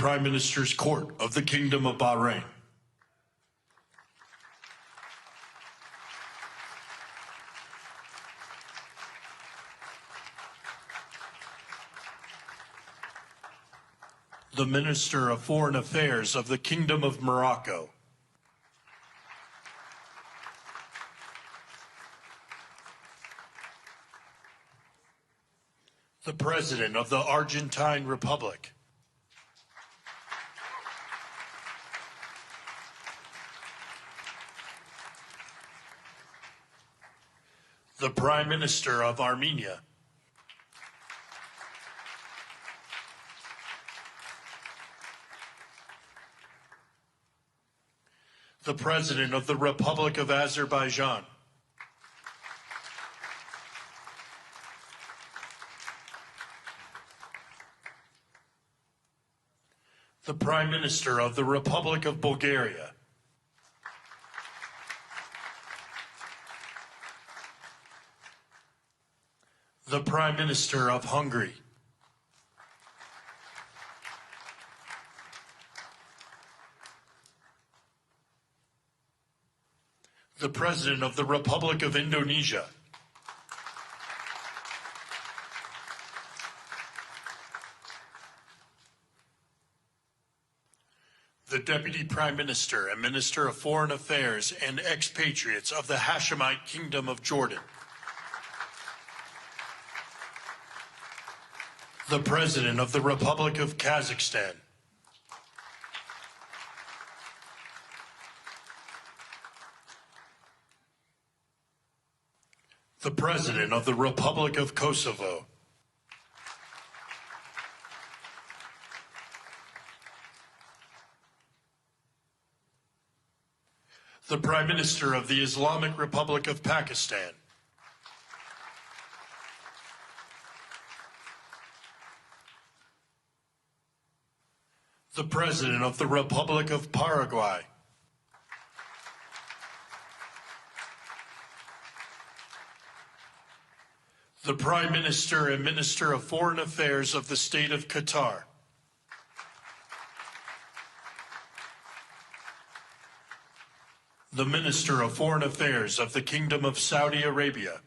Prime Minister's Court of the Kingdom of Bahrain. The Minister of Foreign Affairs of the Kingdom of Morocco. The President of the Argentine Republic. The Prime Minister of Armenia. The President of the Republic of Azerbaijan. The Prime Minister of the Republic of Bulgaria. The Prime Minister of Hungary. The President of the Republic of Indonesia. The Deputy Prime Minister and Minister of Foreign Affairs and expatriates of the Hashemite Kingdom of Jordan. The President of the Republic of Kazakhstan. The President of the Republic of Kosovo. The Prime Minister of the Islamic Republic of Pakistan. The President of the Republic of Paraguay. The Prime Minister and Minister of Foreign Affairs of the State of Qatar. The Minister of Foreign Affairs of the Kingdom of Saudi Arabia.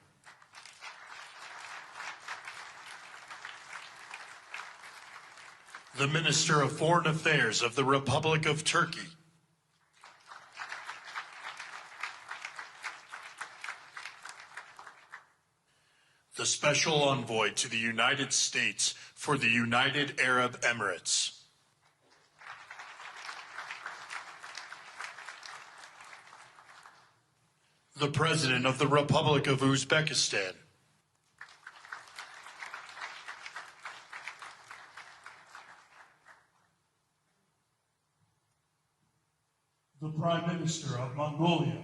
The Minister of Foreign Affairs of the Republic of Turkey. The Special Envoy to the United States for the United Arab Emirates. The President of the Republic of Uzbekistan. The Prime Minister of Mongolia.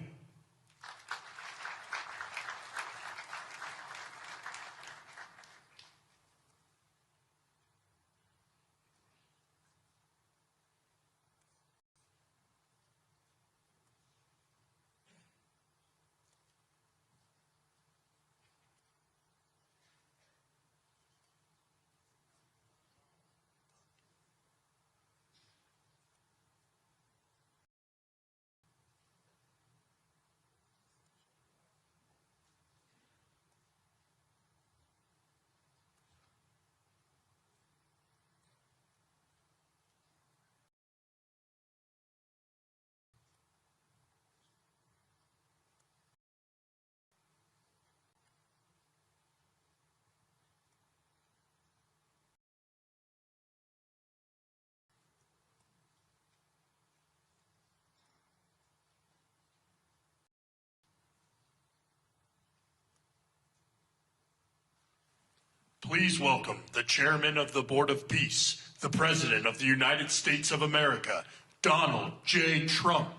Please welcome the Chairman of the Board of Peace, the President of the United States of America, Donald J. Trump.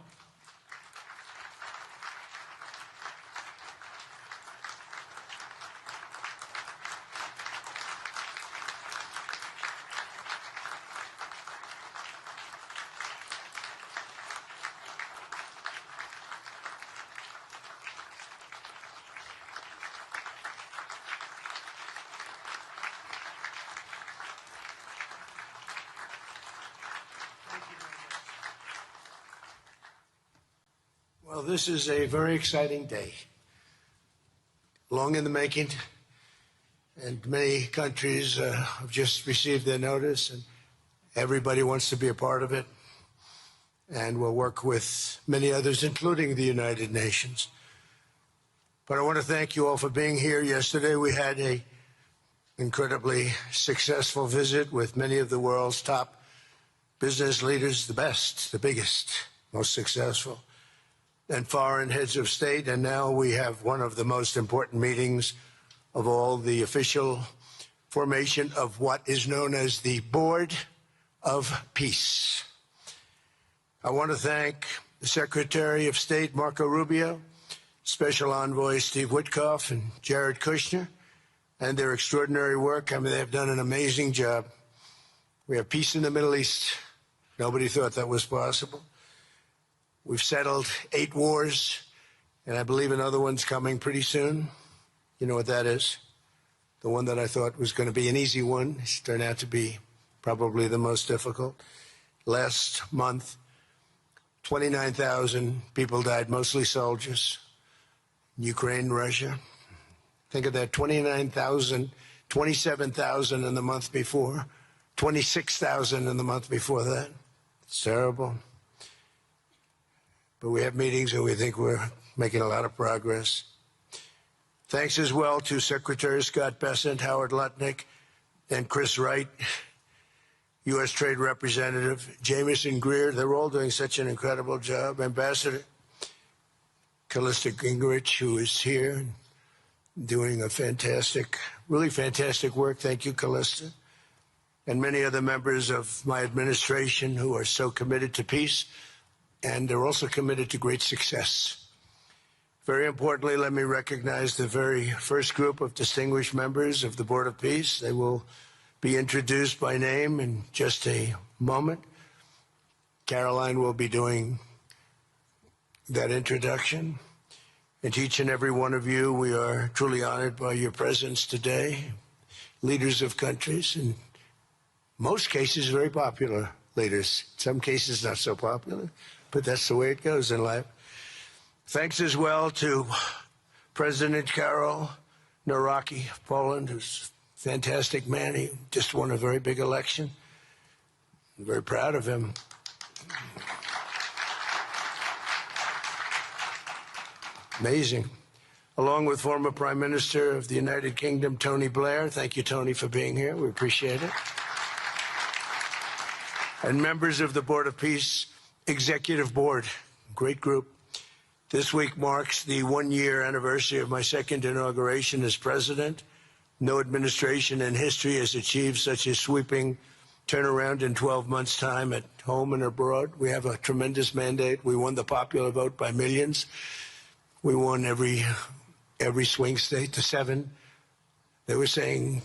Well, this is a very exciting day, long in the making, and many countries have just received their notice, and everybody wants to be a part of it, and we'll work with many others, including the United Nations. But I want to thank you all for being here. Yesterday we had an incredibly successful visit with many of the world's top business leaders, the best, the biggest, most successful, and foreign heads of state. And now we have one of the most important meetings of all, the official formation of what is known as the Board of Peace. I want to thank the Secretary of State, Marco Rubio, Special Envoy Steve Witkoff, and Jared Kushner, and their extraordinary work. I mean, they've done an amazing job. We have peace in the Middle East. Nobody thought that was possible. We've settled 8 wars, and I believe another one's coming pretty soon. You know what that is? The one that I thought was going to be an easy one has turned out to be probably the most difficult. Last month, 29,000 people died, mostly soldiers, in Ukraine, Russia. Think of that, 29,000, 27,000 in the month before, 26,000 in the month before that. It's terrible. But we have meetings and we think we're making a lot of progress. Thanks as well to Secretary Scott Bessent, Howard Lutnick, and Chris Wright, U.S. Trade Representative, Jamieson Greer. They're all doing such an incredible job. Ambassador Callista Gingrich, who is here, doing a fantastic, really fantastic work. Thank you, Callista. And many other members of my administration who are so committed to peace, and they're also committed to great success. Very importantly, let me recognize the very first group of distinguished members of the Board of Peace. They will be introduced by name in just a moment. Caroline will be doing that introduction. And to each and every one of you, we are truly honored by your presence today. Leaders of countries, in most cases very popular leaders, in some cases not so popular, but that's the way it goes in life. Thanks as well to President Karol Nawrocki of Poland, who's a fantastic man. He just won a very big election. I'm very proud of him. Amazing. Along with former Prime Minister of the United Kingdom, Tony Blair. Thank you, Tony, for being here. We appreciate it. And members of the Board of Peace Executive Board, great group. This week marks the 1-year anniversary of my second inauguration as president. No administration in history has achieved such a sweeping turnaround in 12 months' time at home and abroad. We have a tremendous mandate. We won the popular vote by millions. We won every swing state to 7. They were saying,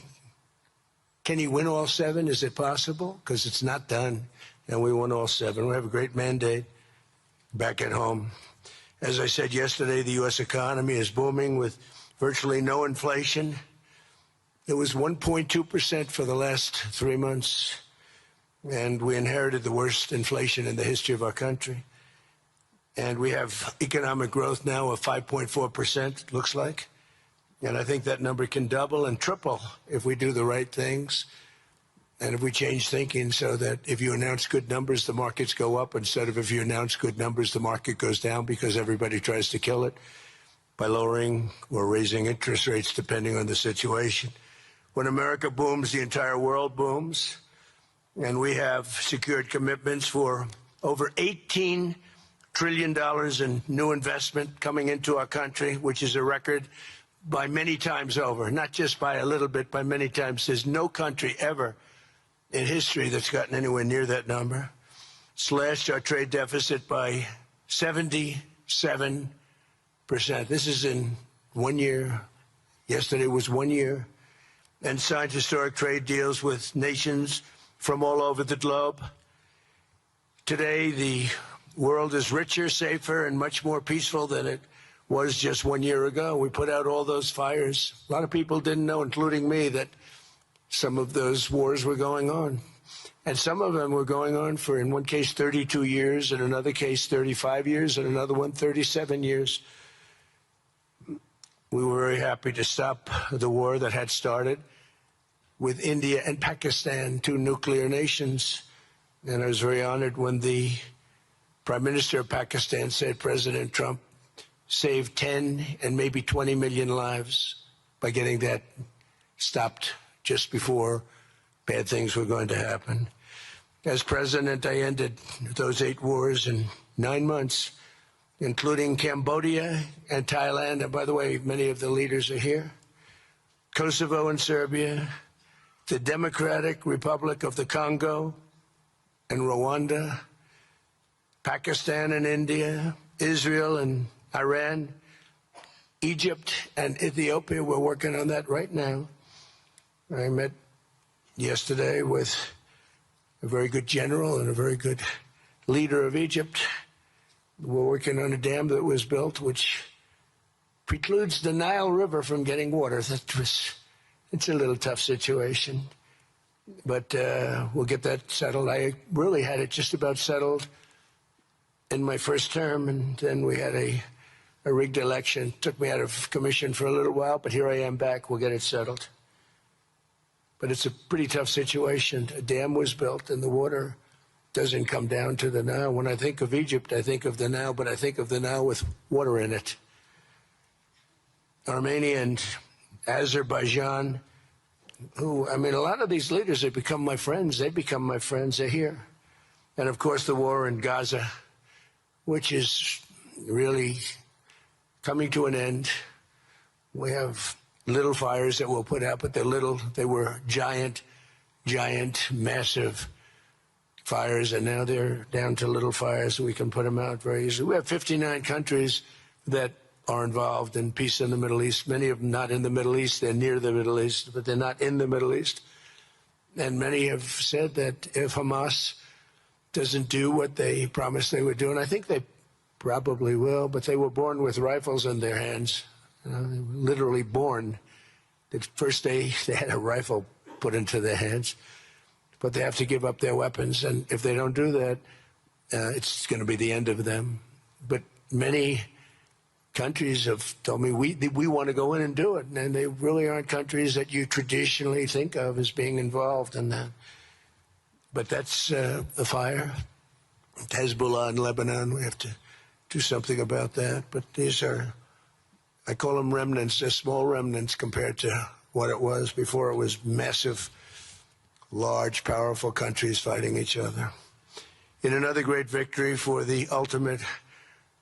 can he win all 7? Is it possible? Because it's not done. And we won all 7. We have a great mandate back at home. As I said yesterday, the U.S. economy is booming with virtually no inflation. It was 1.2% for the last 3 months. And we inherited the worst inflation in the history of our country. And we have economic growth now of 5.4%, looks like. And I think that number can double and triple if we do the right things. And if we change thinking so that if you announce good numbers, the markets go up, instead of if you announce good numbers, the market goes down, because everybody tries to kill it by lowering or raising interest rates depending on the situation. When America booms, the entire world booms. And we have secured commitments for over $18 trillion in new investment coming into our country, which is a record by many times over, not just by a little bit, by many times. There's no country ever in history that's gotten anywhere near that number. Slashed our trade deficit by 77%. This is in 1 year. Yesterday was 1 year. And signed historic trade deals with nations from all over the globe. Today, the world is richer, safer, and much more peaceful than it was just 1 year ago. We put out all those fires. A lot of people didn't know, including me, that some of those wars were going on. And some of them were going on for, in one case, 32 years, in another case, 35 years, and another one, 37 years. We were very happy to stop the war that had started with India and Pakistan, two nuclear nations. And I was very honored when the Prime Minister of Pakistan said President Trump saved 10 and maybe 20 million lives by getting that stopped just before bad things were going to happen. As president, I ended those 8 wars in 9 months, including Cambodia and Thailand. And by the way, many of the leaders are here. Kosovo and Serbia, the Democratic Republic of the Congo and Rwanda, Pakistan and India, Israel and Iran, Egypt and Ethiopia. We're working on that right now. I met yesterday with a very good general and a very good leader of Egypt. We're working on a dam that was built which precludes the Nile River from getting water. It's a little tough situation, but we'll get that settled. I really had it just about settled in my first term, and then we had a rigged election. Took me out of commission for a little while, but here I am back. We'll get it settled. But it's a pretty tough situation. A dam was built, and the water doesn't come down to the Nile. When I think of Egypt, I think of the Nile, but I think of the Nile with water in it. Armenia and Azerbaijan, who, I mean, a lot of these leaders have become my friends. They become my friends. They're here. And, of course, the war in Gaza, which is really coming to an end. We have little fires that we'll put out, but they're little. They were giant, massive fires, and now they're down to little fires. We can put them out very easily. We have 59 countries that are involved in peace in the Middle East. Many of them not in the Middle East. They're near the Middle East, but they're not in the Middle East. And many have said that if Hamas doesn't do what they promised they would do, and I think they probably will, but they were born with rifles in their hands. They were literally born. The first day they had a rifle put into their hands, but they have to give up their weapons. And if they don't do that, it's going to be the end of them. But many countries have told me we want to go in and do it, and they really aren't countries that you traditionally think of as being involved in that. But that's the fire. Hezbollah in Lebanon, we have to do something about that. But these are, I call them remnants. They're small remnants compared to what it was before. It was massive, large, powerful countries fighting each other. In another great victory for the ultimate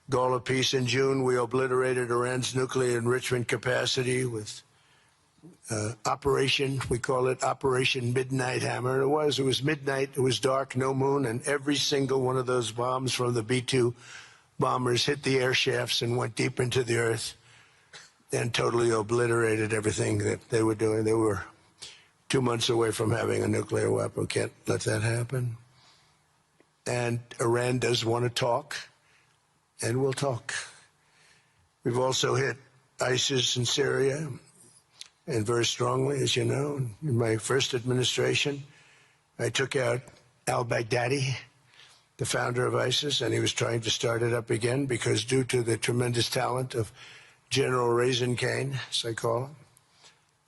goal of peace, in June, we obliterated Iran's nuclear enrichment capacity with Operation, we call it Operation Midnight Hammer. It was midnight, it was dark, no moon, and every single one of those bombs from the B-2 bombers hit the air shafts and went deep into the earth and totally obliterated everything that they were doing. They were 2 months away from having a nuclear weapon. Can't let that happen. And Iran does want to talk, and we'll talk. We've also hit ISIS in Syria, and very strongly, as you know. In my first administration, I took out al-Baghdadi, the founder of ISIS, and he was trying to start it up again because due to the tremendous talent of General Raisin Kane, as I call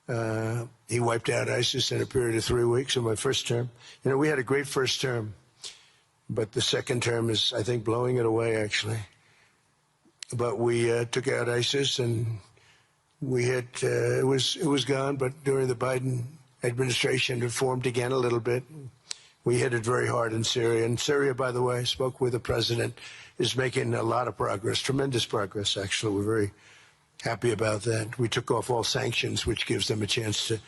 him, he wiped out ISIS in a period of 3 weeks in my first term. You know, we had a great first term, but the second term is, I think, blowing it away, actually. But we took out ISIS, and we hit, it was gone, but during the Biden administration, it formed again a little bit. We hit it very hard in Syria. And Syria, by the way, I spoke with the president, is making a lot of progress, tremendous progress, actually. We're very happy about that. We took off all sanctions, which gives them a chance to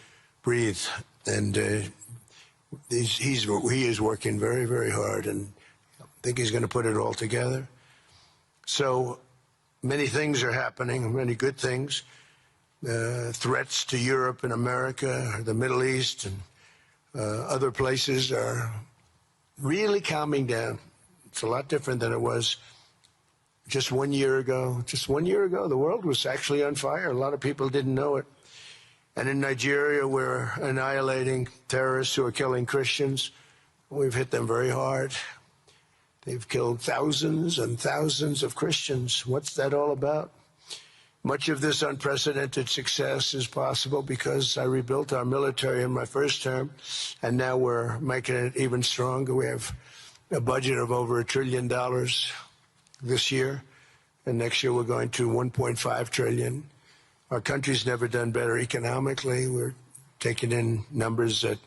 breathe. And he is working very, very hard, and I think he's going to put it all together. So many things are happening, many good things. Threats to Europe and America, the Middle East, and other places are really calming down. It's a lot different than it was just 1 year ago. Just 1 year ago, the world was actually on fire. A lot of people didn't know it. And in Nigeria, we're annihilating terrorists who are killing Christians. We've hit them very hard. They've killed thousands and thousands of Christians. What's that all about? Much of this unprecedented success is possible because I rebuilt our military in my first term, and now we're making it even stronger. We have a budget of over $1 trillion this year, and next year we're going to $1.5 trillion. Our country's never done better economically. We're taking in numbers that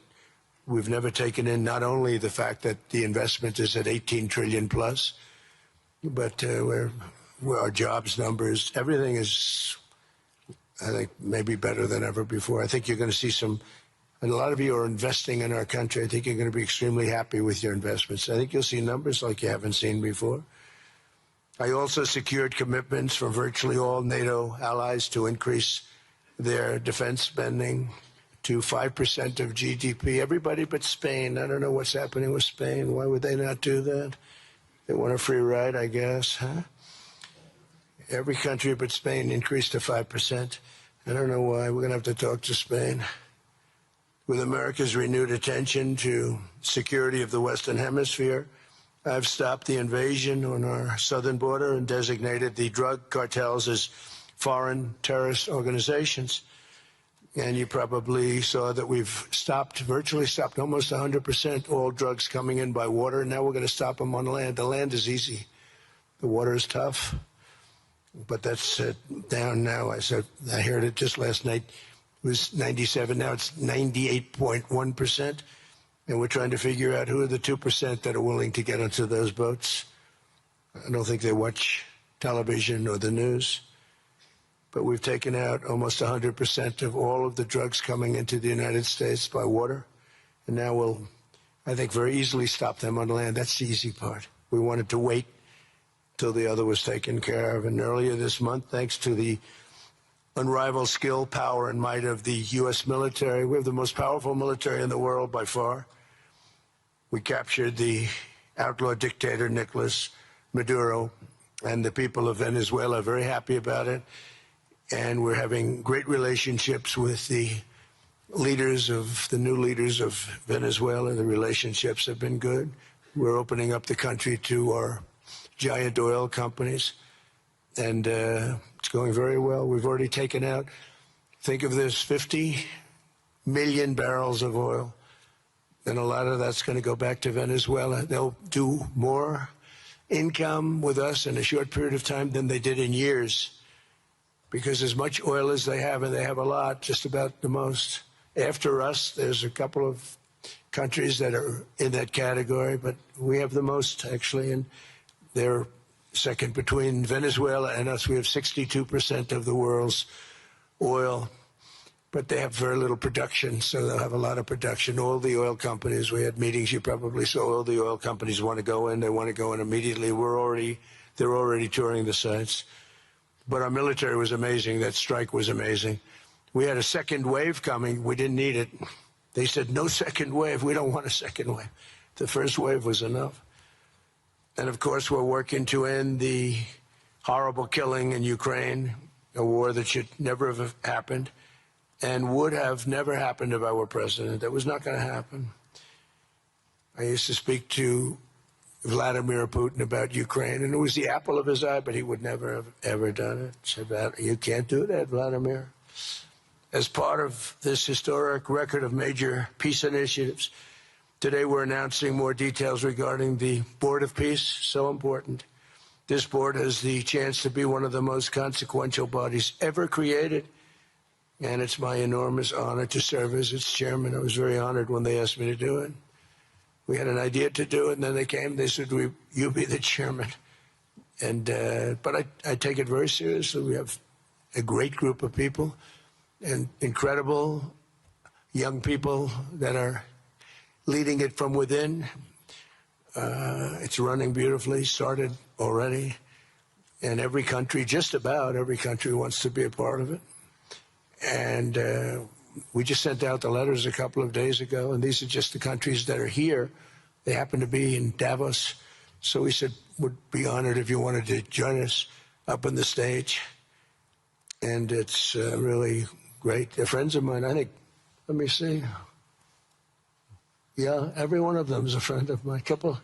we've never taken in, not only the fact that the investment is at 18 trillion plus, but our jobs numbers, everything is, I think, maybe better than ever before. I think you're going to see a lot of you are investing in our country. I think you're going to be extremely happy with your investments. I think you'll see numbers like you haven't seen before. I also secured commitments from virtually all NATO allies to increase their defense spending to 5% of GDP. Everybody but Spain. I don't know what's happening with Spain. Why would they not do that? They want a free ride, I guess, huh? Every country but Spain increased to 5%. I don't know why. We're going to have to talk to Spain. With America's renewed attention to security of the Western Hemisphere, I've stopped the invasion on our southern border and designated the drug cartels as foreign terrorist organizations. And you probably saw that we've virtually stopped almost 100% all drugs coming in by water. Now we're going to stop them on land. The land is easy. The water is tough. But that's down now. I heard it just last night. It was 97. Now it's 98.1%. And we're trying to figure out who are the 2% that are willing to get onto those boats. I don't think they watch television or the news. But we've taken out almost 100% of all of the drugs coming into the United States by water. And now we'll, I think, very easily stop them on land. That's the easy part. We wanted to wait till the other was taken care of. And earlier this month, thanks to the unrivaled skill, power, and might of the U.S. military, we have the most powerful military in the world by far. We captured the outlaw dictator Nicolas Maduro, and the people of Venezuela are very happy about it. And we're having great relationships with the new leaders of Venezuela. The relationships have been good. We're opening up the country to our giant oil companies, and it's going very well. We've already taken out, think of this, 50 million barrels of oil, and a lot of that's going to go back to Venezuela. They'll do more income with us in a short period of time than they did in years, because as much oil as they have, and they have a lot, just about the most. After us, there's a couple of countries that are in that category, but we have the most, actually, and they're second between Venezuela and us. We have 62% of the world's oil, but they have very little production, so they'll have a lot of production. All the oil companies, we had meetings, you probably saw, all the oil companies want to go in. They want to go in immediately. They're already touring the sites. But our military was amazing. That strike was amazing. We had a second wave coming. We didn't need it. They said, no second wave. We don't want a second wave. The first wave was enough. And, of course, we're working to end the horrible killing in Ukraine, a war that should never have happened and would have never happened if I were president. That was not going to happen. I used to speak to Vladimir Putin about Ukraine, and it was the apple of his eye, but he would never have ever done it. Said, you can't do that, Vladimir. As part of this historic record of major peace initiatives, today we're announcing more details regarding the Board of Peace, so important. This board has the chance to be one of the most consequential bodies ever created, and it's my enormous honor to serve as its chairman. I was very honored when they asked me to do it. We had an idea to do it, and then they came. They said, "You be the chairman." And but I take it very seriously. We have a great group of people, and incredible young people that are leading it from within. It's running beautifully. Started already, and every country, just about every country, wants to be a part of it. And we just sent out the letters a couple of days ago, and these are just the countries that are here. They happen to be in Davos. So we said, would be honored if you wanted to join us up on the stage. And it's really great. They're friends of mine, I think. Let me see. Yeah, every one of them is a friend of mine. A couple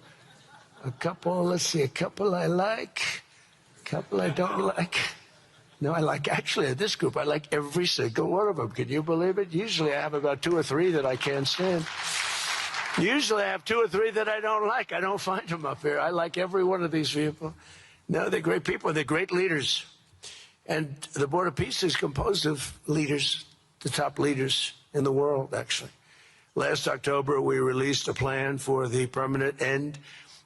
I like, a couple I don't like. No, I like, actually, this group, I like every single one of them. Can you believe it? Usually I have about 2 or 3 that I can't stand. Usually I have 2 or 3 that I don't like. I don't find them up here. I like every one of these people. No, they're great people. They're great leaders. And the Board of Peace is composed of leaders, the top leaders in the world, actually. Last October, we released a plan for the permanent end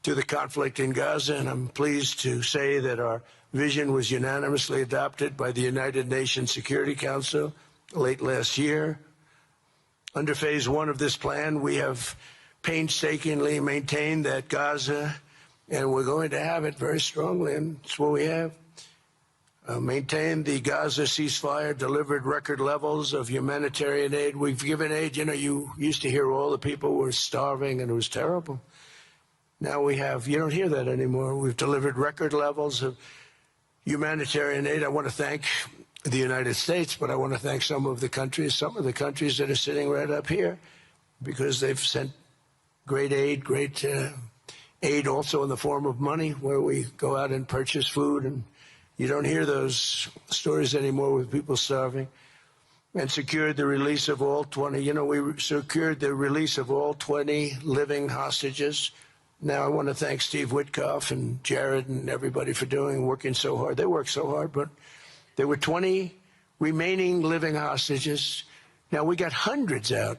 to the conflict in Gaza, and I'm pleased to say that our vision was unanimously adopted by the United Nations Security Council late last year. Under phase 1 of this plan, we have painstakingly maintained that Gaza, and we're going to have it very strongly, and it's what we have, maintained the Gaza ceasefire, delivered record levels of humanitarian aid. We've given aid, you know, you used to hear all the people were starving and it was terrible. Now we have, you don't hear that anymore. We've delivered record levels of humanitarian aid. I want to thank the United States, but I want to thank some of the countries that are sitting right up here, because they've sent great aid, aid also in the form of money, where we go out and purchase food, and you don't hear those stories anymore with people starving. And secured the release of all 20, you know, we secured the release of all 20 living hostages. Now, I want to thank Steve Witkoff and Jared and everybody for working so hard. They worked so hard, but there were 20 remaining living hostages. Now, we got hundreds out,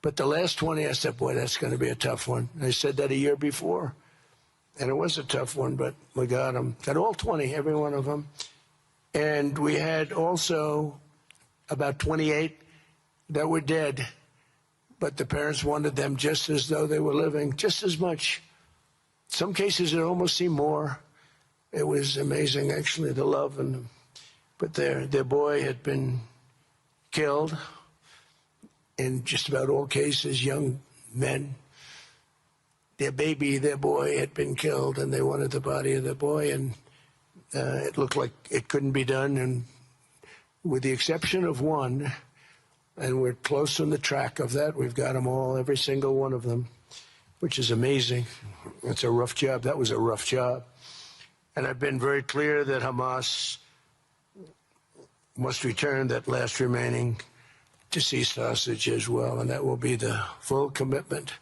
but the last 20, I said, boy, that's going to be a tough one. I said that a year before, and it was a tough one, but we got them. Got all 20, every one of them. And we had also about 28 that were dead, but the parents wanted them just as though they were living, just as much. Some cases, it almost seemed more. It was amazing, actually, the love. But their boy had been killed. In just about all cases, young men. Their boy had been killed, and they wanted the body of the boy, and it looked like it couldn't be done. And with the exception of one, and we're close on the track of that, we've got them all, every single one of them, which is amazing. It's a rough job. That was a rough job. And I've been very clear that Hamas must return that last remaining deceased hostage as well, and that will be the full commitment.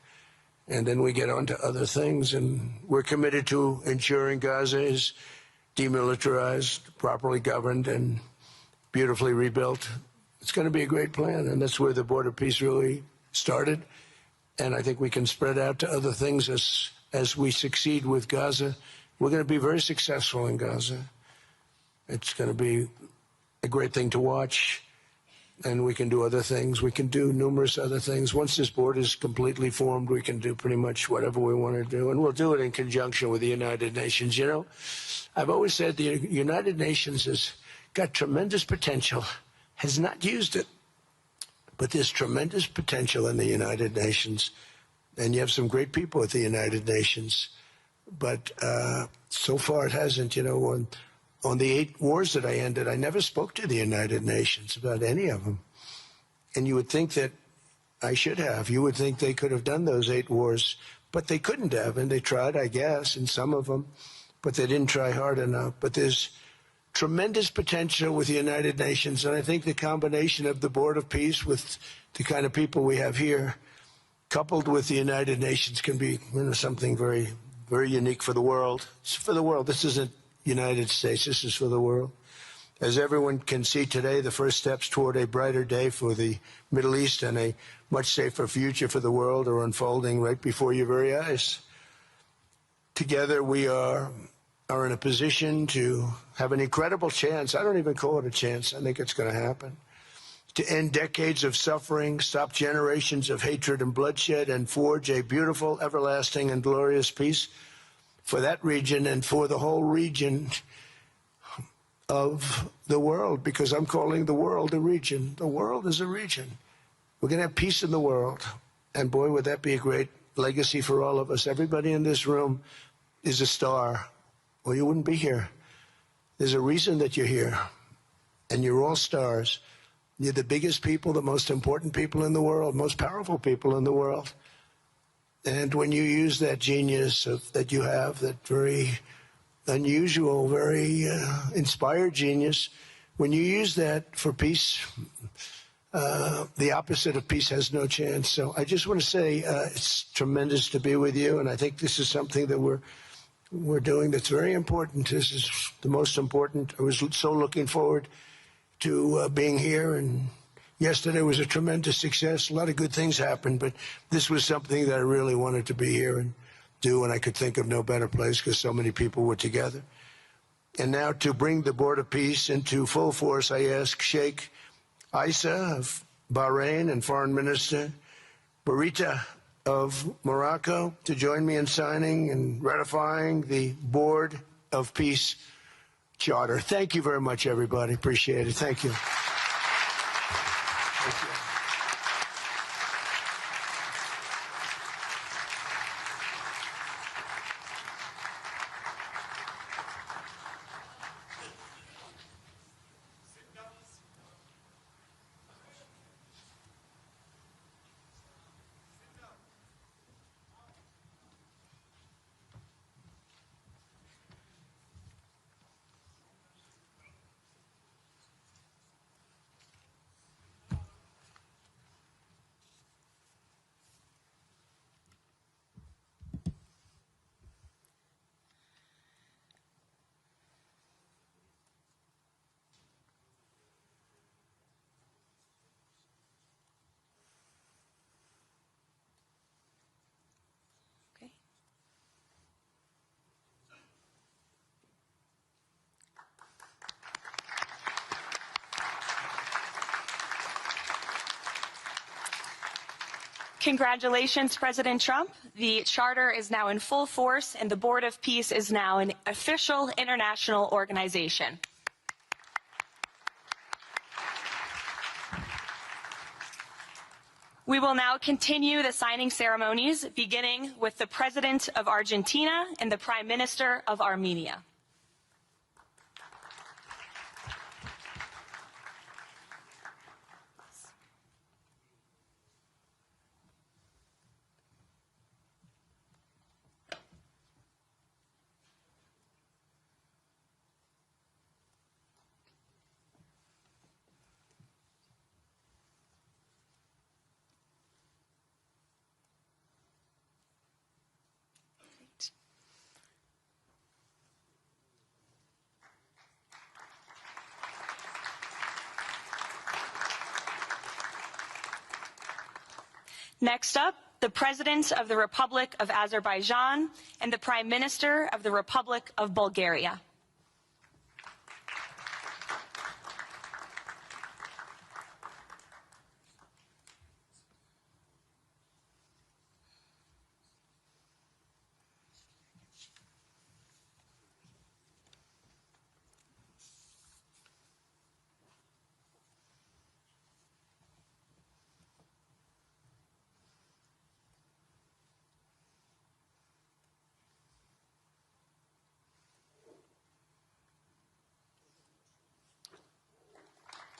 And then we get on to other things, and we're committed to ensuring Gaza is demilitarized, properly governed, and beautifully rebuilt. It's going to be a great plan, and that's where the Board of Peace really started. And I think we can spread out to other things as we succeed with Gaza. We're going to be very successful in Gaza. It's going to be a great thing to watch, and we can do other things. We can do numerous other things. Once this board is completely formed, we can do pretty much whatever we want to do, and we'll do it in conjunction with the United Nations. You know, I've always said the United Nations has got tremendous potential, has not used it, but there's tremendous potential in the United Nations, and you have some great people at the United Nations, but so far it hasn't. You know, on the 8 wars that I ended, I never spoke to the United Nations about any of them. And you would think that I should have. You would think they could have done those 8 wars, but they couldn't have. And they tried, I guess, in some of them, but they didn't try hard enough. But there's tremendous potential with the United Nations. And I think the combination of the Board of Peace with the kind of people we have here, coupled with the United Nations, can be, you know, something very, very unique for the world. It's for the world. This isn't United States. This is for the world. As everyone can see today, the first steps toward a brighter day for the Middle East and a much safer future for the world are unfolding right before your very eyes. Together, we are in a position to have an incredible chance. I don't even call it a chance. I think it's going to happen. To end decades of suffering, stop generations of hatred and bloodshed, and forge a beautiful, everlasting, and glorious peace for that region and for the whole region of the world, because I'm calling the world a region. The world is a region. We're going to have peace in the world. And boy, would that be a great legacy for all of us. Everybody in this room is a star, or you wouldn't be here. There's a reason that you're here, and you're all stars. You're the biggest people, the most important people in the world, most powerful people in the world. And when you use that genius that you have, that very unusual, very inspired genius, when you use that for peace, the opposite of peace has no chance. So I just want to say it's tremendous to be with you, and I think this is something that we're doing that's very important. This is the most important. I was so looking forward to being here, and yesterday was a tremendous success. A lot of good things happened, but this was something that I really wanted to be here and do, and I could think of no better place because so many people were together. And now to bring the Board of Peace into full force, I ask Sheikh Isa of Bahrain and Foreign Minister Barita of Morocco to join me in signing and ratifying the Board of Peace Charter. Thank you very much, everybody. Appreciate it. Thank you. Thank you. Congratulations, President Trump. The Charter is now in full force, and the Board of Peace is now an official international organization. We will now continue the signing ceremonies, beginning with the President of Argentina and the Prime Minister of Armenia. Next up, the President of the Republic of Azerbaijan and the Prime Minister of the Republic of Bulgaria.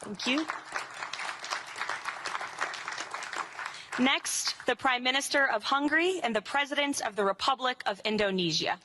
Thank you. Next, the Prime Minister of Hungary and the President of the Republic of Indonesia.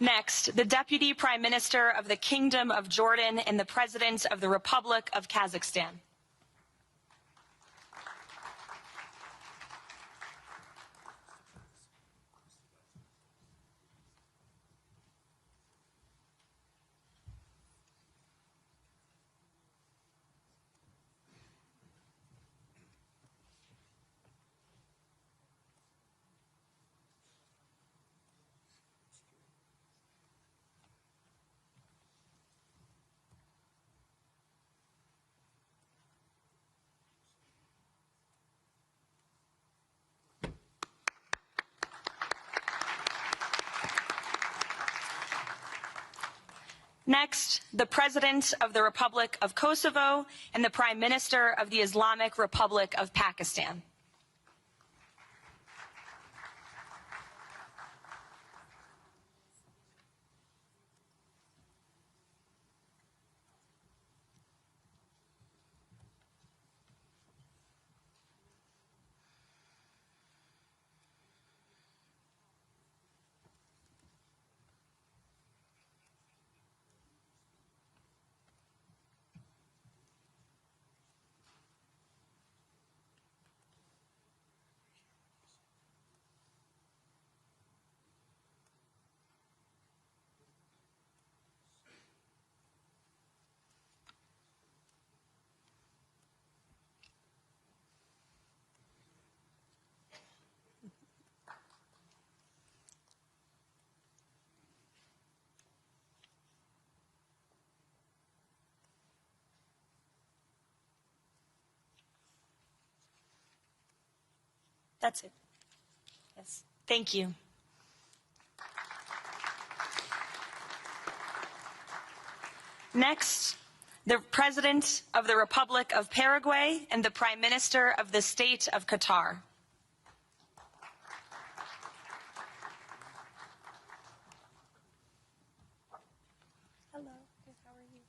Next, the Deputy Prime Minister of the Kingdom of Jordan and the President of the Republic of Kazakhstan. Next, the President of the Republic of Kosovo and the Prime Minister of the Islamic Republic of Pakistan. That's it. Yes. Thank you. Next, the President of the Republic of Paraguay and the Prime Minister of the State of Qatar. Hello. Good. How are you?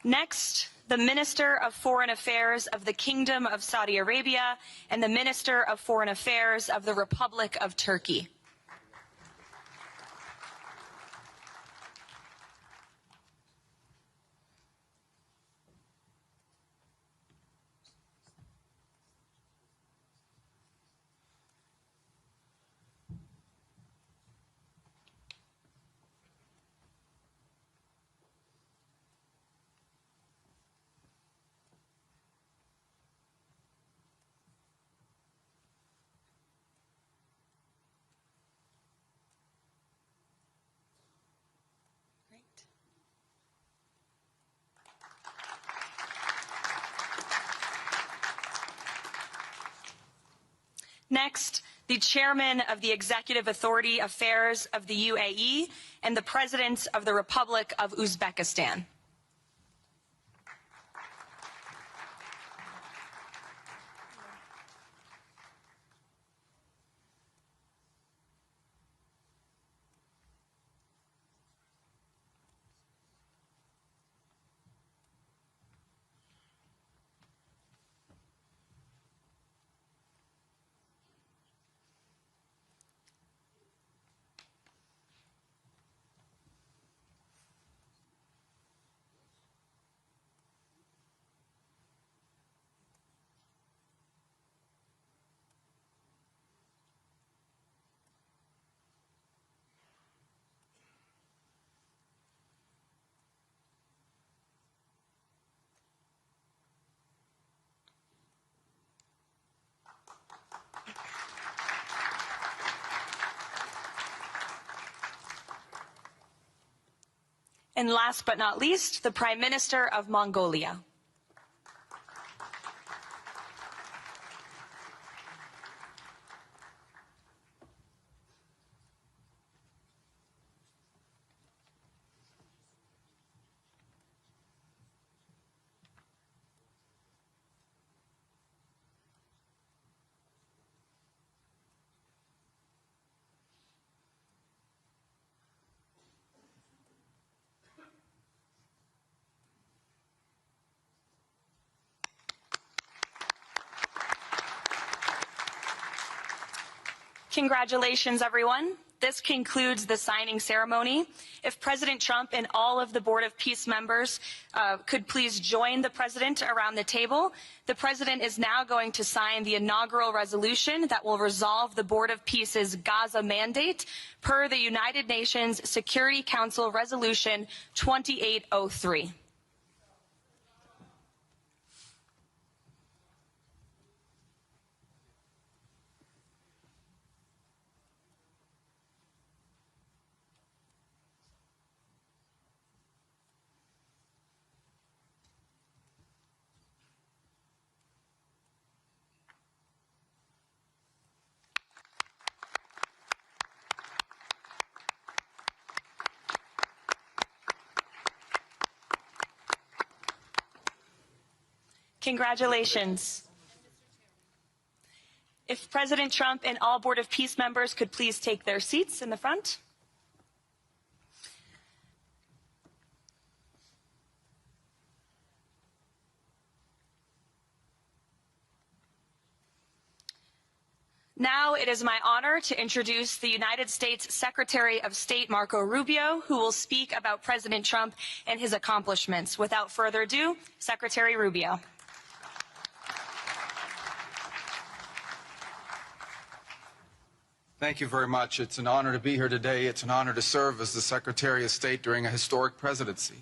Next, the Minister of Foreign Affairs of the Kingdom of Saudi Arabia and the Minister of Foreign Affairs of the Republic of Turkey. Next, the Chairman of the Executive Authority Affairs of the UAE and the President of the Republic of Uzbekistan. And last but not least, the Prime Minister of Mongolia. Congratulations, everyone. this concludes the signing ceremony. If President Trump and all of the Board of Peace members could please join the President around the table. The President is now going to sign the inaugural resolution that will resolve the Board of Peace's Gaza mandate per the United Nations Security Council Resolution 2803. Congratulations. If President Trump and all Board of Peace members could please take their seats in the front. Now it is my honor to introduce the United States Secretary of State Marco Rubio, who will speak about President Trump and his accomplishments. Without further ado, Secretary Rubio. Thank you very much. It's an honor to be here today. It's an honor to serve as the Secretary of State during a historic presidency.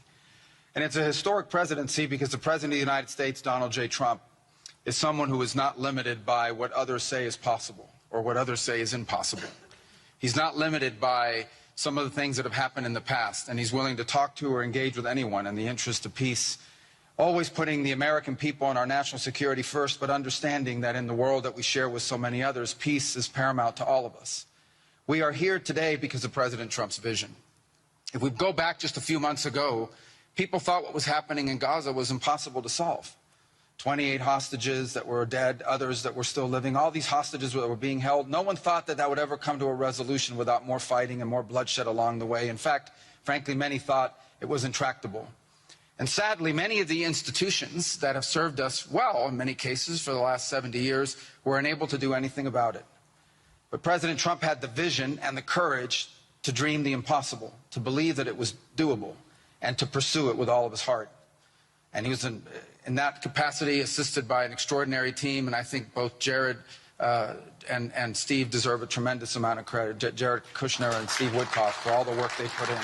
And it's a historic presidency because the President of the United States, Donald J. Trump, is someone who is not limited by what others say is possible or what others say is impossible. He's not limited by some of the things that have happened in the past, and he's willing to talk to or engage with anyone in the interest of peace, always putting the American people and our national security first, but understanding that in the world that we share with so many others, peace is paramount to all of us. We are here today because of President Trump's vision. If we go back just a few months ago, people thought what was happening in Gaza was impossible to solve. 28 hostages that were dead, others that were still living, all these hostages that were being held. No one thought that that would ever come to a resolution without more fighting and more bloodshed along the way. In fact, frankly, many thought it was intractable. And sadly, many of the institutions that have served us well, in many cases, for the last 70 years, were unable to do anything about it. But President Trump had the vision and the courage to dream the impossible, to believe that it was doable, and to pursue it with all of his heart. And he was in that capacity assisted by an extraordinary team, and I think both Jared and Steve deserve a tremendous amount of credit, Jared Kushner and Steve Woodcock, for all the work they put in.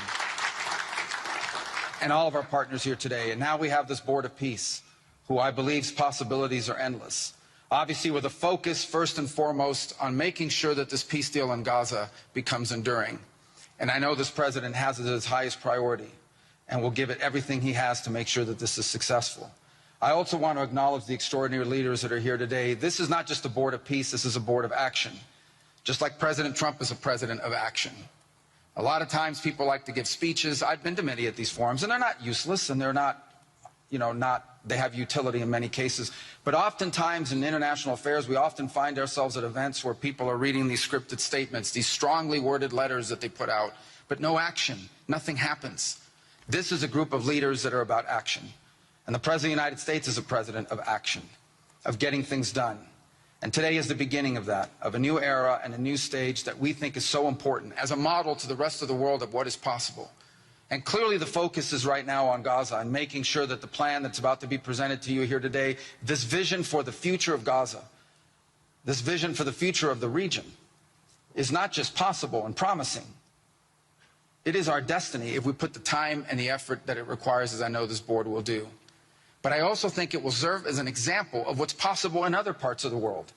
And all of our partners here today. And now we have this Board of Peace, who I believe's possibilities are endless. Obviously with a focus first and foremost on making sure that this peace deal in Gaza becomes enduring. And I know this president has it as his highest priority and will give it everything he has to make sure that this is successful. I also want to acknowledge the extraordinary leaders that are here today. This is not just a Board of Peace, this is a Board of Action. Just like President Trump is a president of action. A lot of times people like to give speeches. I've been to many of these forums, and they're not useless, and they're not, they have utility in many cases. But oftentimes in international affairs, we often find ourselves at events where people are reading these scripted statements, these strongly worded letters that they put out, but no action. Nothing happens. This is a group of leaders that are about action. And the President of the United States is a president of action, of getting things done. And today is the beginning of that, of a new era and a new stage that we think is so important as a model to the rest of the world of what is possible. And clearly the focus is right now on Gaza and making sure that the plan that's about to be presented to you here today, this vision for the future of Gaza, this vision for the future of the region, is not just possible and promising. It is our destiny if we put the time and the effort that it requires, as I know this board will do. But I also think it will serve as an example of what's possible in other parts of the world.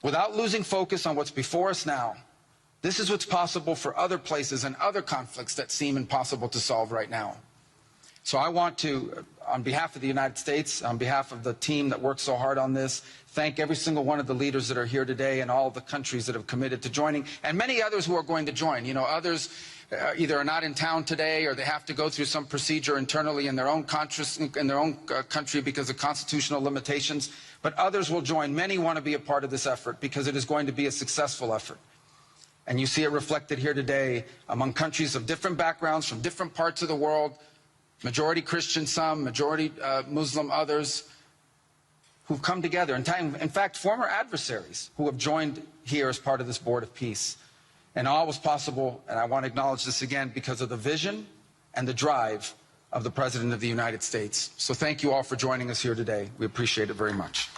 Without losing focus on what's before us now, this is what's possible for other places and other conflicts that seem impossible to solve right now. So I want to, on behalf of the United States, on behalf of the team that worked so hard on this, thank every single one of the leaders that are here today and all of the countries that have committed to joining, and many others who are going to join. You know, others either are not in town today or they have to go through some procedure internally in their own country because of constitutional limitations, but others will join. Many want to be a part of this effort because it is going to be a successful effort. And you see it reflected here today among countries of different backgrounds from different parts of the world, majority Christian some, majority Muslim others, who've come together. In fact, former adversaries who have joined here as part of this Board of Peace. And all was possible, and I want to acknowledge this again, because of the vision and the drive of the President of the United States. So thank you all for joining us here today. We appreciate it very much.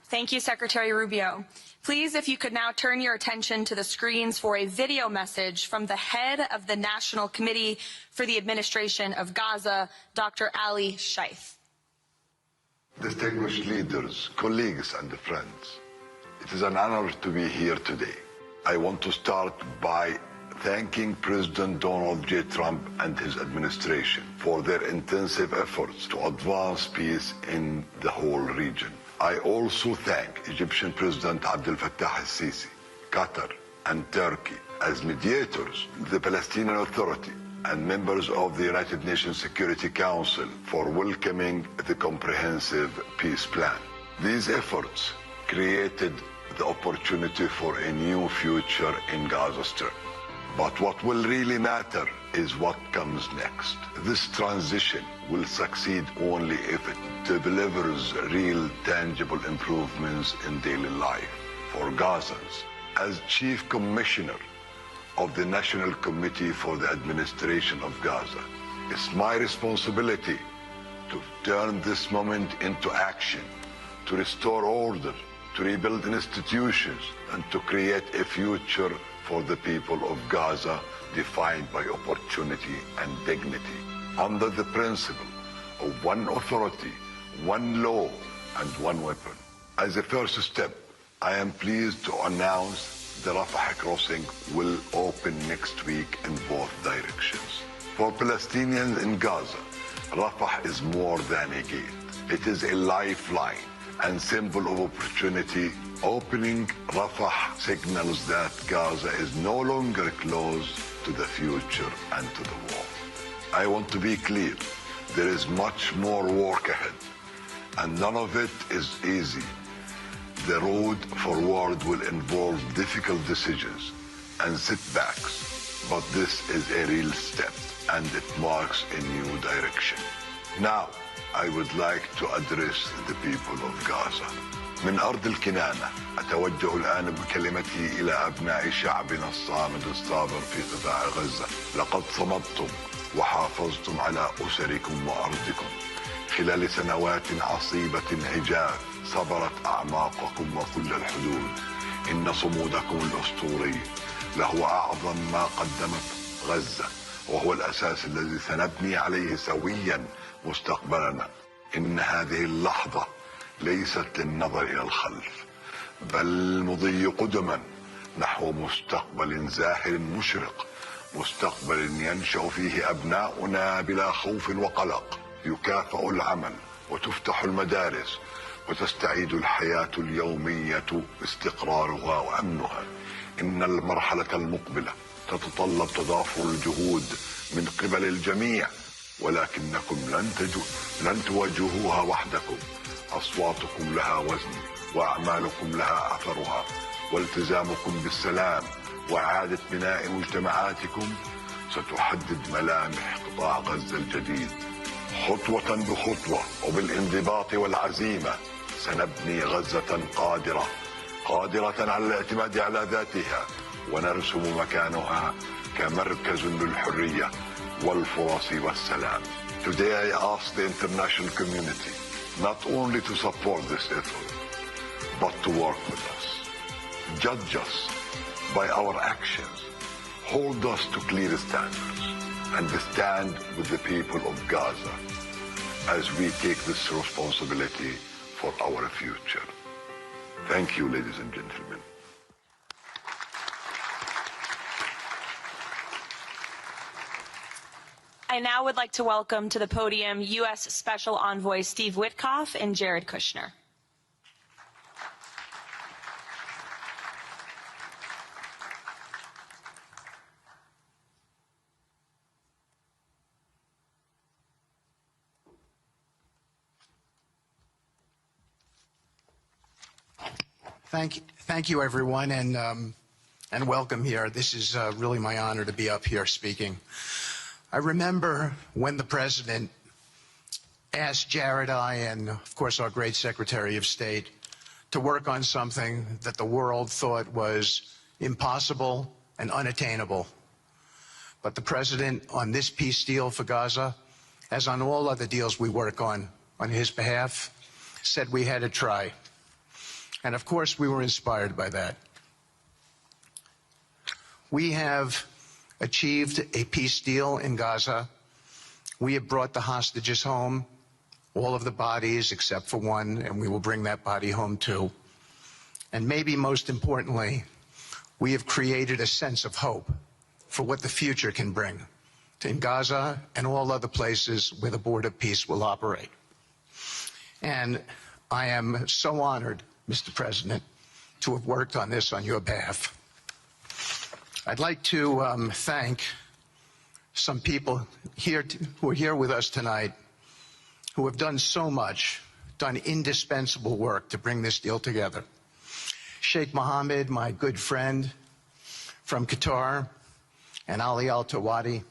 Thank you, Secretary Rubio. Please, if you could now turn your attention to the screens for a video message from the head of the National Committee for the Administration of Gaza, Dr. Ali Shaith. Distinguished leaders, colleagues, and friends, it is an honor to be here today. I want to start by thanking President Donald J. Trump and his administration for their intensive efforts to advance peace in the whole region. I also thank Egyptian President Abdel Fattah al-Sisi, Qatar, and Turkey as mediators, the Palestinian Authority, and members of the United Nations Security Council for welcoming the comprehensive peace plan. These efforts created the opportunity for a new future in Gaza Strip. But what will really matter is what comes next. This transition will succeed only if it delivers real, tangible improvements in daily life for Gazans. As Chief Commissioner of the National Committee for the Administration of Gaza, it's my responsibility to turn this moment into action, to restore order, to rebuild institutions, and to create a future for the people of Gaza defined by opportunity and dignity, under the principle of one authority, one law, and one weapon. As a first step, I am pleased to announce the Rafah crossing will open next week in both directions. For Palestinians in Gaza, Rafah is more than a gate. It is a lifeline and symbol of opportunity. Opening Rafah signals that Gaza is no longer closed to the future and to the war. I want to be clear, there is much more work ahead, and none of it is easy. The road forward will involve difficult decisions and setbacks, but this is a real step, and it marks a new direction. Now, I would like to address the people of Gaza. من أرض الكنانة أتوجه الآن بكلمتي إلى أبناء شعبنا الصامد الصابر في قطاع غزة. لقد صمدتم وحافظتم على أسركم وأرضكم خلال سنوات عصيبة عجاف صبرت أعماقكم وكل الحدود. إن صمودكم الأسطوري لهو أعظم ما قدمت غزة، وهو الأساس الذي سنبني عليه سويا مستقبلنا. إن هذه اللحظة ليست للنظر إلى الخلف، بل مضي قدما نحو مستقبل زاهر مشرق، مستقبل ينشأ فيه أبناؤنا بلا خوف وقلق، يكافأ العمل وتفتح المدارس وتستعيد الحياة اليومية استقرارها وأمنها. إن المرحلة المقبلة تتطلب تضافر الجهود من قبل الجميع، ولكنكم لن تواجهوها وحدكم. أصواتكم لها وزن، وأعمالكم لها أثرها، والتزامكم بالسلام وإعادة بناء مجتمعاتكم ستحدد ملامح قطاع غزة الجديد. خطوة بخطوة وبالانضباط والعزيمة سنبني غزة قادرة على الاعتماد على ذاتها، ونرسم مكانها كمركز للحرية والفرص والسلام. Today I ask the international community not only to support this effort, but to work with us. Judge us by our actions. Hold us to clear standards, and stand with the people of Gaza as we take this responsibility for our future. Thank you, ladies and gentlemen. I now would like to welcome to the podium U.S. Special Envoy Steve Witkoff and Jared Kushner. Thank you, everyone, and welcome here. This is really my honor to be up here speaking. I remember when the president asked Jared, and of course our great Secretary of State to work on something that the world thought was impossible and unattainable. But the President, on this peace deal for Gaza, as on all other deals we work on his behalf, said we had to try. And of course we were inspired by that. We have achieved a peace deal in Gaza. We have brought the hostages home, all of the bodies except for one, and we will bring that body home too. And maybe most importantly, we have created a sense of hope for what the future can bring in Gaza and all other places where the board of peace will operate. And I am so honored, Mr. President, to have worked on this on your behalf. I'd like to thank some people here who are here with us tonight who have done so much, done indispensable work to bring this deal together. Sheikh Mohammed, my good friend from Qatar, and Ali Al-Tawadi,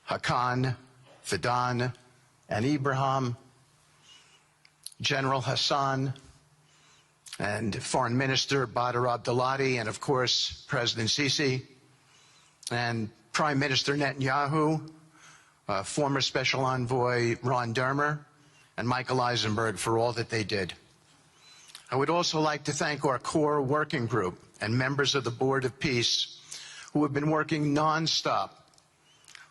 Hakan, Fidan, and Ibrahim, General Hassan, and Foreign Minister Badr Abdulati, and of course, President Sisi, and Prime Minister Netanyahu, former Special Envoy Ron Dermer, and Michael Eisenberg for all that they did. I would also like to thank our core working group and members of the Board of Peace who have been working nonstop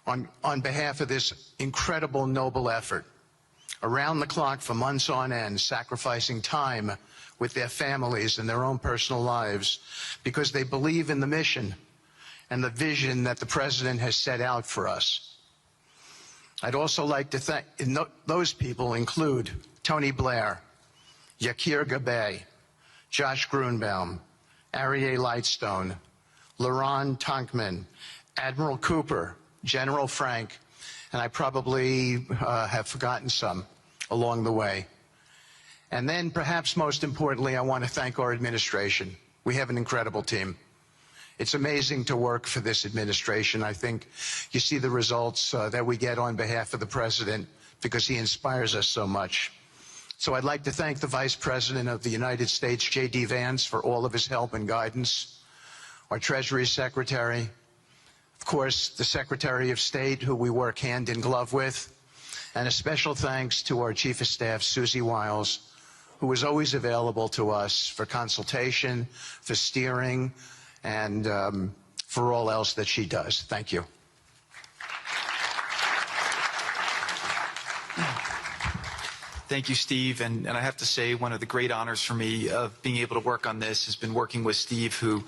on behalf of this incredible, noble effort, around the clock for months on end, sacrificing time with their families and their own personal lives because they believe in the mission and the vision that the President has set out for us. I'd also like to thank, those people include Tony Blair, Yakir Gabay, Josh Grunbaum, Aryeh Lightstone, Laron Tonkman, Admiral Cooper, General Frank, and I probably have forgotten some along the way. And then perhaps most importantly, I want to thank our administration. We have an incredible team. It's amazing to work for this administration. I think you see the results that we get on behalf of the President because he inspires us so much. So I'd like to thank the Vice President of the United States, J.D. Vance, for all of his help and guidance, our Treasury Secretary, of course, the Secretary of State, who we work hand in glove with, and a special thanks to our Chief of Staff, Susie Wiles, who is always available to us for consultation, for steering, and for all else that she does. Thank you. Thank you, Steve. And I have to say, one of the great honors for me of being able to work on this has been working with Steve, who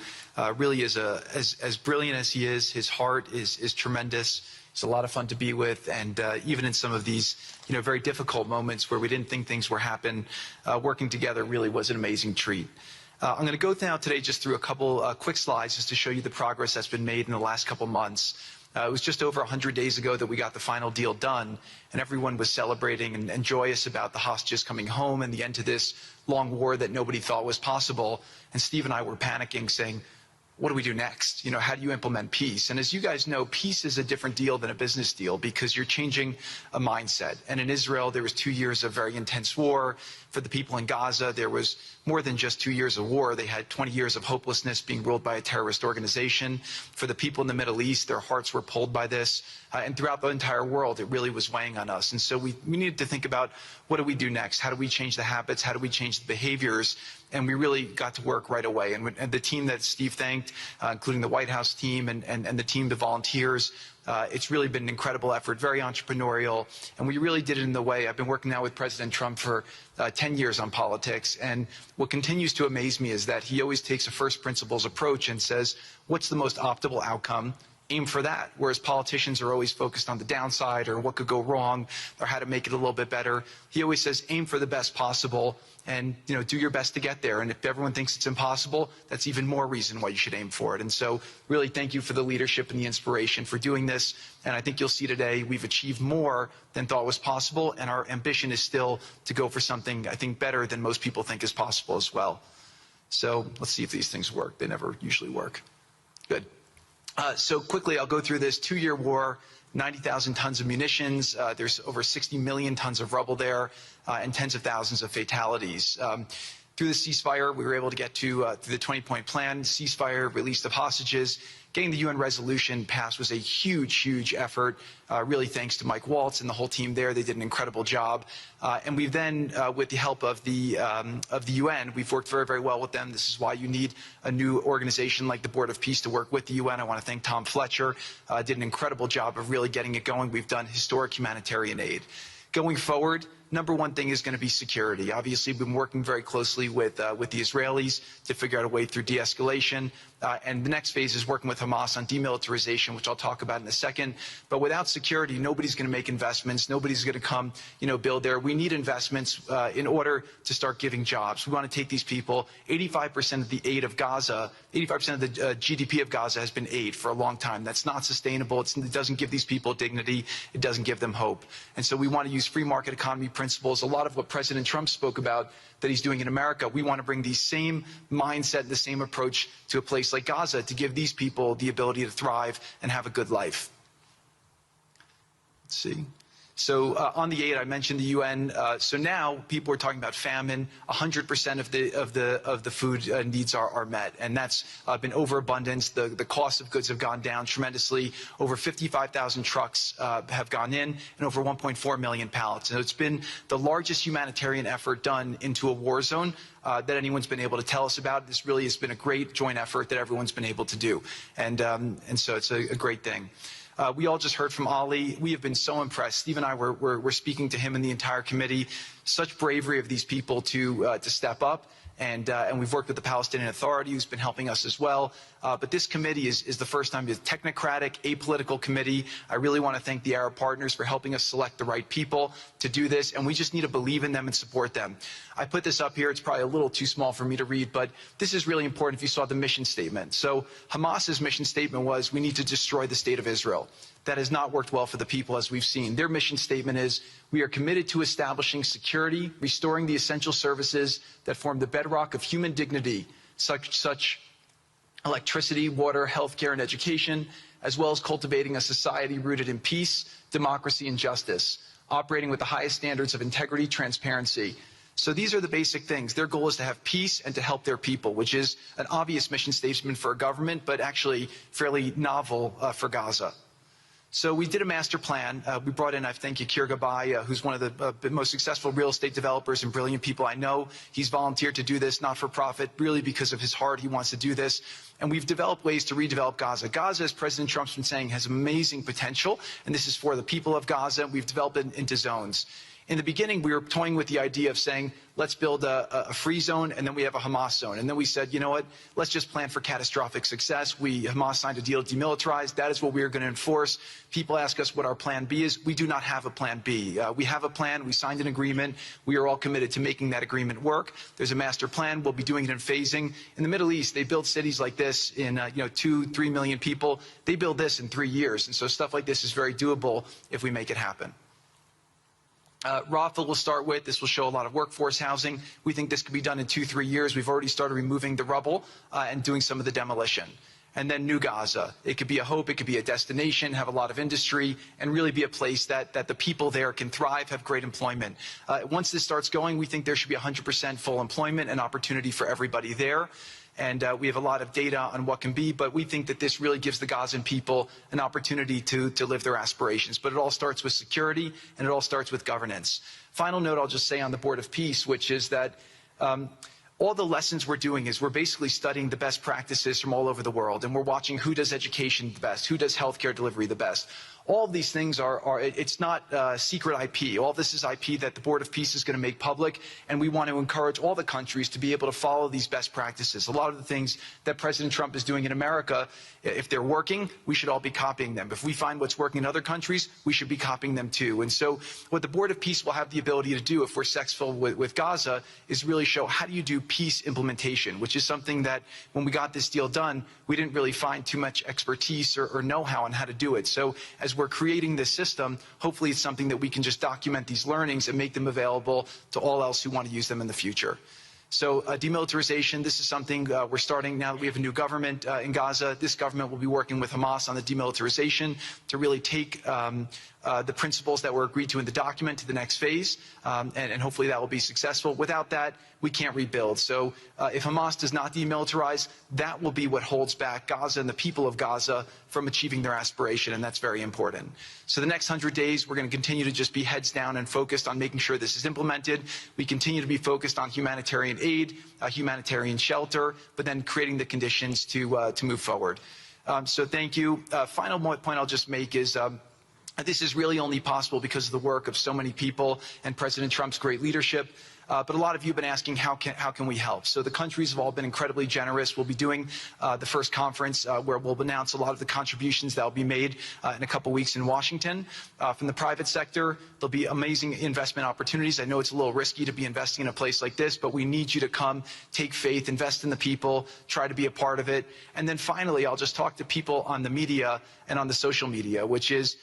really is as brilliant as he is. His heart is tremendous. He's a lot of fun to be with. And even in some of these, very difficult moments where we didn't think things were happening, working together really was an amazing treat. I'm going to go now today just through a couple quick slides just to show you the progress that's been made in the last couple months. It was just over 100 days ago that we got the final deal done, and everyone was celebrating and joyous about the hostages coming home and the end to this long war that nobody thought was possible. And Steve and I were panicking, saying, what do we do next? How do you implement peace? And as you guys know, peace is a different deal than a business deal because you're changing a mindset. And in Israel, there was 2 years of very intense war. For the people in Gaza, there was more than just 2 years of war. They had 20 years of hopelessness being ruled by a terrorist organization. For the people in the Middle East, their hearts were pulled by this. And throughout the entire world, it really was weighing on us. And so we needed to think about, what do we do next? How do we change the habits? How do we change the behaviors? And we really got to work right away. And the team that Steve thanked, including the White House team and the team, the volunteers, it's really been an incredible effort, very entrepreneurial. And we really did it in the way. I've been working now with President Trump for 10 years on politics. And what continues to amaze me is that he always takes a first principles approach and says, what's the most optimal outcome? Aim for that. Whereas politicians are always focused on the downside or what could go wrong or how to make it a little bit better. He always says, aim for the best possible and, do your best to get there. And if everyone thinks it's impossible, that's even more reason why you should aim for it. And so really thank you for the leadership and the inspiration for doing this. And I think you'll see today we've achieved more than thought was possible. And our ambition is still to go for something, I think, better than most people think is possible as well. So let's see if these things work. They never usually work. Good. So quickly, I'll go through this 2-year war, 90,000 tons of munitions. There's over 60 million tons of rubble there, and tens of thousands of fatalities. Through the ceasefire, we were able to get to through the 20-point plan, ceasefire, release of hostages. Getting the UN resolution passed was a huge, huge effort, really thanks to Mike Waltz and the whole team there. They did an incredible job. And we've then, with the help of the UN, we've worked very, very well with them. This is why you need a new organization like the Board of Peace to work with the UN. I want to thank Tom Fletcher. Did an incredible job of really getting it going. We've done historic humanitarian aid. Going forward, number one thing is going to be security. Obviously, we've been working very closely with the Israelis to figure out a way through de-escalation. And the next phase is working with Hamas on demilitarization, which I'll talk about in a second. But without security, nobody's going to make investments. Nobody's going to come, build there. We need investments in order to start giving jobs. We want to take these people. 85% of the aid of Gaza, 85% of the GDP of Gaza has been aid for a long time. That's not sustainable. It doesn't give these people dignity. It doesn't give them hope. And so we want to use free market economy principles. A lot of what President Trump spoke about that he's doing in America, we want to bring the same mindset, the same approach to a place like Gaza to give these people the ability to thrive and have a good life. Let's see. So on the aid, I mentioned the UN. So now people are talking about famine. 100% of the food needs are met, and that's been overabundance. The cost of goods have gone down tremendously. Over 55,000 trucks have gone in, and over 1.4 million pallets. And it's been the largest humanitarian effort done into a war zone that anyone's been able to tell us about. This really has been a great joint effort that everyone's been able to do, and so it's a great thing. We all just heard from Ali. We have been so impressed. Steve and I were speaking to him and the entire committee. Such bravery of these people to step up. And we've worked with the Palestinian Authority, who's been helping us as well. But this committee is the first time it's a technocratic, apolitical committee. I really want to thank the Arab partners for helping us select the right people to do this. And we just need to believe in them and support them. I put this up here. It's probably a little too small for me to read, but this is really important if you saw the mission statement. So Hamas's mission statement was, we need to destroy the state of Israel. That has not worked well for the people, as we've seen. Their mission statement is, we are committed to establishing security, restoring the essential services that form the bedrock of human dignity, such electricity, water, healthcare, and education, as well as cultivating a society rooted in peace, democracy, and justice, operating with the highest standards of integrity, transparency. So these are the basic things. Their goal is to have peace and to help their people, which is an obvious mission statement for a government, but actually fairly novel for Gaza. So we did a master plan. We brought in, I thank you, Yakir Gabay, who's one of the most successful real estate developers and brilliant people I know. He's volunteered to do this, not for profit, really because of his heart. He wants to do this. And we've developed ways to redevelop Gaza. Gaza, as President Trump's been saying, has amazing potential, and this is for the people of Gaza. We've developed it into zones. In the beginning, we were toying with the idea of saying, let's build a free zone, and then we have a Hamas zone. And then we said, you know what, let's just plan for catastrophic success. Hamas signed a deal to demilitarize. That is what we are going to enforce. People ask us what our plan B is. We do not have a plan B. We have a plan. We signed an agreement. We are all committed to making that agreement work. There's a master plan. We'll be doing it in phasing. In the Middle East, they build cities like this in 2-3 million people. They build this in 3 years. And so stuff like this is very doable if we make it happen. Rafa will start with. This will show a lot of workforce housing. We think this could be done in 2-3 years. We've already started removing the rubble and doing some of the demolition. And then New Gaza. It could be a hope. It could be a destination, have a lot of industry, and really be a place that the people there can thrive, have great employment. Once this starts going, we think there should be 100% full employment and opportunity for everybody there. And we have a lot of data on what can be, but we think that this really gives the Gazan people an opportunity to live their aspirations. But it all starts with security, and it all starts with governance. Final note I'll just say on the Board of Peace, which is that all the lessons we're doing is we're basically studying the best practices from all over the world, and we're watching who does education the best, who does healthcare delivery the best. All of these things it's not secret IP. All this is IP that the Board of Peace is going to make public, and we want to encourage all the countries to be able to follow these best practices. A lot of the things that President Trump is doing in America, if they're working, we should all be copying them. If we find what's working in other countries, we should be copying them too. And so what the Board of Peace will have the ability to do if we're successful with Gaza is really show how do you do peace implementation, which is something that when we got this deal done, we didn't really find too much expertise or know-how on how to do it. So as we're creating this system, hopefully it's something that we can just document these learnings and make them available to all else who want to use them in the future. So demilitarization, this is something we're starting now that we have a new government in Gaza. This government will be working with Hamas on the demilitarization to really take the principles that were agreed to in the document to the next phase, and hopefully that will be successful. Without that, we can't rebuild. So if Hamas does not demilitarize, that will be what holds back Gaza and the people of Gaza from achieving their aspiration, and that's very important. So the next 100 days, we're going to continue to just be heads down and focused on making sure this is implemented. We continue to be focused on humanitarian aid, humanitarian shelter, but then creating the conditions to move forward. So thank you. Final point I'll just make is this is really only possible because of the work of so many people and President Trump's great leadership. But a lot of you have been asking, how can we help? So the countries have all been incredibly generous. We'll be doing the first conference where we'll announce a lot of the contributions that will be made in a couple weeks in Washington. From the private sector, there'll be amazing investment opportunities. I know it's a little risky to be investing in a place like this, but we need you to come, take faith, invest in the people, try to be a part of it. And then finally, I'll just talk to people on the media and on the social media, which is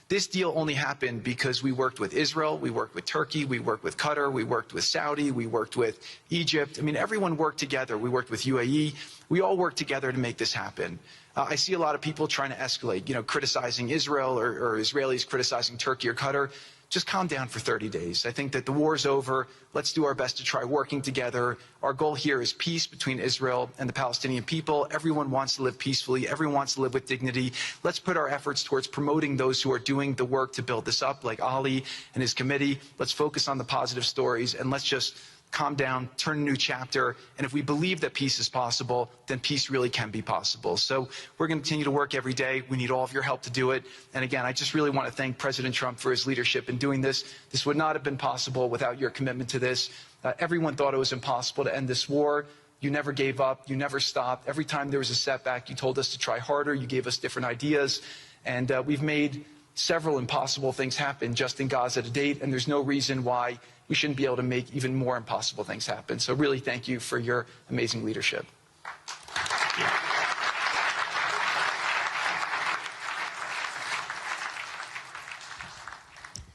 this deal only happened because we worked with Israel, we worked with Turkey, we worked with Qatar, we worked with Saudi, we worked with Egypt. I mean, everyone worked together. We worked with UAE. We all worked together to make this happen. I see a lot of people trying to escalate, criticizing Israel or Israelis criticizing Turkey or Qatar. Just calm down for 30 days. I think that the war is over. Let's do our best to try working together. Our goal here is peace between Israel and the Palestinian people. Everyone wants to live peacefully. Everyone wants to live with dignity. Let's put our efforts towards promoting those who are doing the work to build this up, like Ali and his committee. Let's focus on the positive stories, and let's just calm down, turn a new chapter, and if we believe that peace is possible, then peace really can be possible. So we're going to continue to work every day. We need all of your help to do it. And again, I just really want to thank President Trump for his leadership in doing this. This would not have been possible without your commitment to this. Everyone thought it was impossible to end this war. You never gave up. You never stopped. Every time there was a setback, you told us to try harder. You gave us different ideas. And we've made several impossible things happen just in Gaza to date, and there's no reason why we shouldn't be able to make even more impossible things happen. So really thank you for your amazing leadership.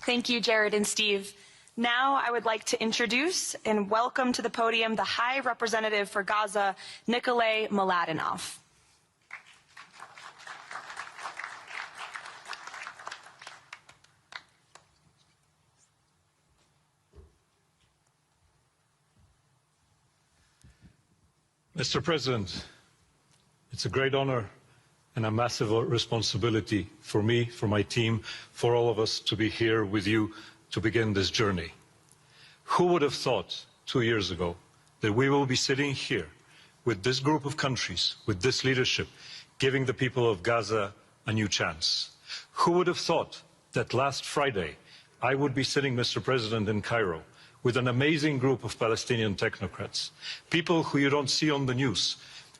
Thank you, Jared and Steve. Now I would like to introduce and welcome to the podium the High Representative for Gaza, Nikolay Mladenov. Mr. President, it's a great honor and a massive responsibility for me, for my team, for all of us to be here with you to begin this journey. Who would have thought 2 years ago that we will be sitting here with this group of countries, with this leadership, giving the people of Gaza a new chance? Who would have thought that last Friday I would be sitting, Mr. President, in Cairo with an amazing group of Palestinian technocrats, people who you don't see on the news,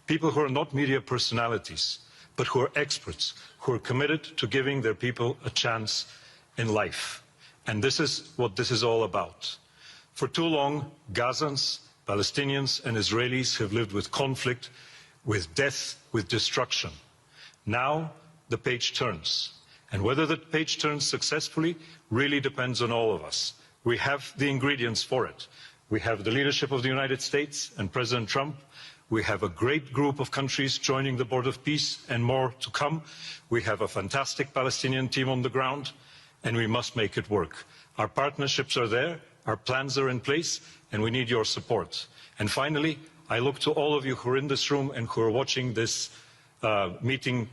people who are not media personalities, but who are experts, who are committed to giving their people a chance in life. And this is what this is all about. For too long, Gazans, Palestinians and Israelis have lived with conflict, with death, with destruction. Now the page turns. And whether the page turns successfully really depends on all of us. We have the ingredients for it. We have the leadership of the United States and President Trump. We have a great group of countries joining the Board of Peace and more to come. We have a fantastic Palestinian team on the ground, and we must make it work. Our partnerships are there, our plans are in place, and we need your support. And finally, I look to all of you who are in this room and who are watching this meeting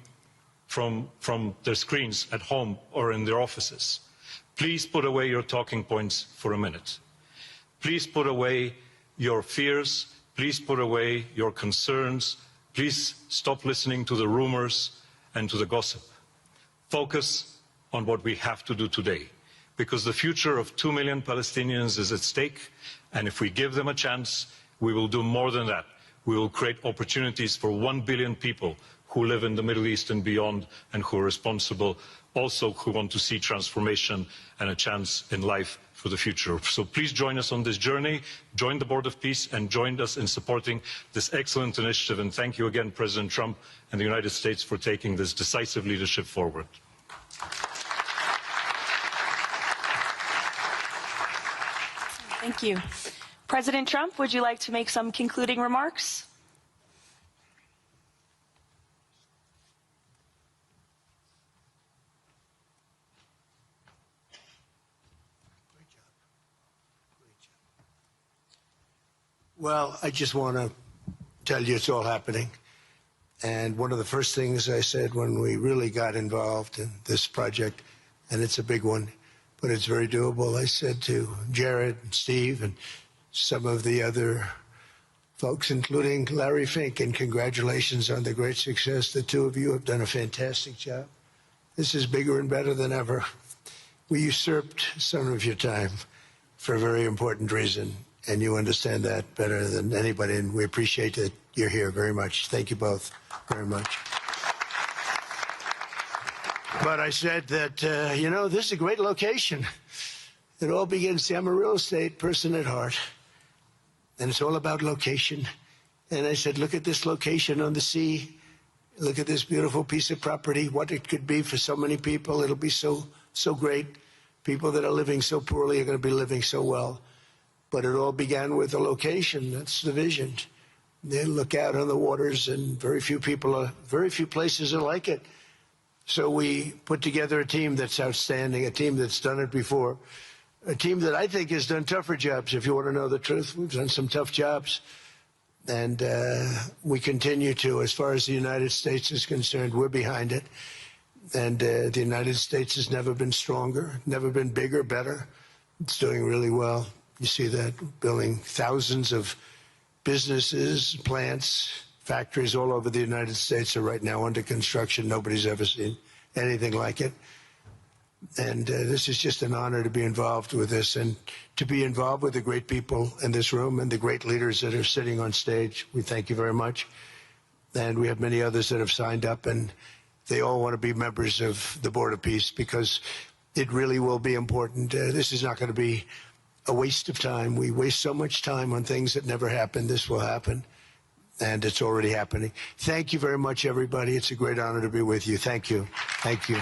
from their screens at home or in their offices. Please put away your talking points for a minute. Please put away your fears. Please put away your concerns. Please stop listening to the rumors and to the gossip. Focus on what we have to do today, because the future of 2 million Palestinians is at stake, and if we give them a chance, we will do more than that. We will create opportunities for 1 billion people who live in the Middle East and beyond, and who are responsible, also who want to see transformation and a chance in life for the future. So please join us on this journey, join the Board of Peace, and join us in supporting this excellent initiative. And thank you again, President Trump and the United States, for taking this decisive leadership forward. Thank you. President Trump, would you like to make some concluding remarks? Well, I just want to tell you it's all happening. And one of the first things I said when we really got involved in this project, and it's a big one, but it's very doable, I said to Jared and Steve and some of the other folks, including Larry Fink, and congratulations on the great success. The two of you have done a fantastic job. This is bigger and better than ever. We usurped some of your time for a very important reason, and you understand that better than anybody, and we appreciate that you're here very much. Thank you both very much. But I said that, you know, this is a great location. It all begins, see, I'm a real estate person at heart, and it's all about location. And I said, look at this location on the sea. Look at this beautiful piece of property, what it could be for so many people. It'll be so great. People that are living so poorly are going to be living so well. But it all began with a location. That's the vision. They look out on the waters, and very few places are like it. So we put together a team that's outstanding, a team that's done it before, a team that I think has done tougher jobs. If you want to know the truth, we've done some tough jobs. And we continue to, as far as the United States is concerned, we're behind it. And the United States has never been stronger, never been bigger, better. It's doing really well. You see that, building thousands of businesses, plants, factories all over the United States are right now under construction. Nobody's ever seen anything like it. And this is just an honor to be involved with this, and to be involved with the great people in this room and the great leaders that are sitting on stage. We thank you very much. And we have many others that have signed up, and they all want to be members of the Board of Peace, because it really will be important. This is not going to be a waste of time. We waste so much time on things that never happen. This will happen, and it's already happening. Thank you very much, everybody. It's a great honor to be with you. Thank you. Thank you.